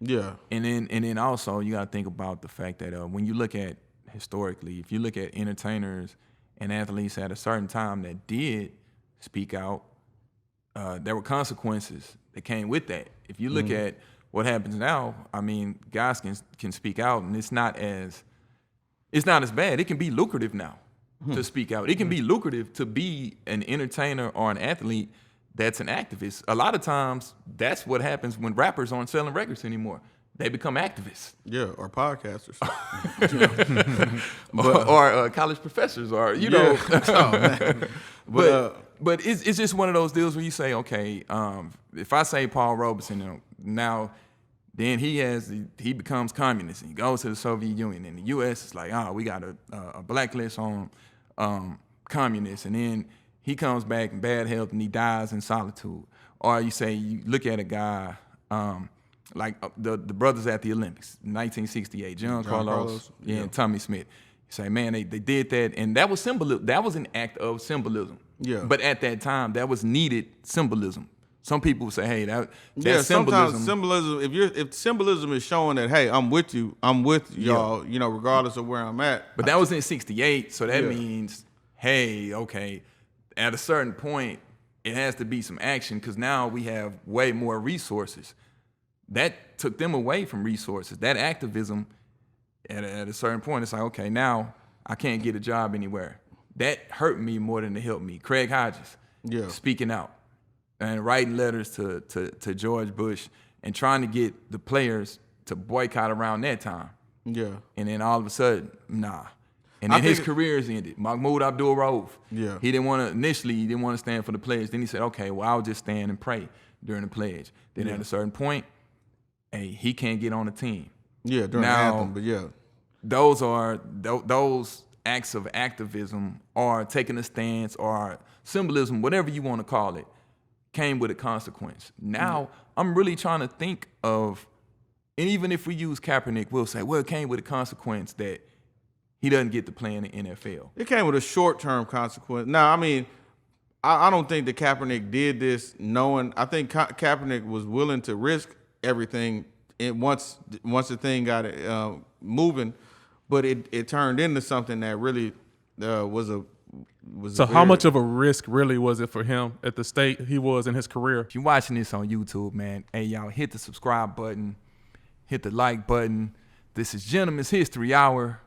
Yeah. And then also you got to think about the fact that when you look at historically, if you look at entertainers and athletes at a certain time that did speak out, there were consequences that came with that. If you look at what happens now, I mean, guys can speak out, and it's not as bad. It can be lucrative now to speak out. It can be lucrative to be an entertainer or an athlete that's an activist. A lot of times, that's what happens when rappers aren't selling records anymore. They become activists. Yeah, or podcasters. or college professors, or, you know. Oh, man. But it's just one of those deals where you say, okay, if I say Paul Robeson, now then he becomes communist and he goes to the Soviet Union, and the U.S. is like, we got a blacklist on communists, and then he comes back in bad health and he dies in solitude. Or you say, you look at a guy like the brothers at the Olympics, 1968, John Carlos and Tommy Smith. You say, man, they did that, and that was symbolism. That was an act of symbolism. Yeah. But at that time, that was needed symbolism. Some people say, hey, that's sometimes symbolism. if symbolism is showing that, hey, I'm with y'all, you know, regardless of where I'm at. But that was in 68, so that means, hey, okay, at a certain point, it has to be some action, because now we have way more resources. That took them away from resources. That activism, at a certain point, it's like, okay, now I can't get a job anywhere. That hurt me more than it helped me. Craig Hodges, speaking out and writing letters to George Bush and trying to get the players to boycott around that time. Yeah. And then all of a sudden, nah. And then his career is ended. Mahmoud Abdul-Rauf. Yeah. He didn't want to stand for the pledge. Then he said, okay, well, I'll just stand and pray during the pledge. Then at a certain point, hey, he can't get on the team. Yeah, during the anthem, but yeah. Those acts of activism or taking a stance or symbolism, whatever you want to call it, came with a consequence. Now, I'm really trying to think of, and even if we use Kaepernick, we'll say, well, it came with a consequence that he doesn't get to play in the NFL. It came with a short-term consequence. Now, I mean, I don't think that Kaepernick did this knowing. I think Kaepernick was willing to risk everything once the thing got moving, but it turned into something that really was. So how much of a risk really was it for him at the state he was in his career? If you're watching this on YouTube, man, hey, y'all, hit the subscribe button, hit the like button. This is Gentleman's History Hour.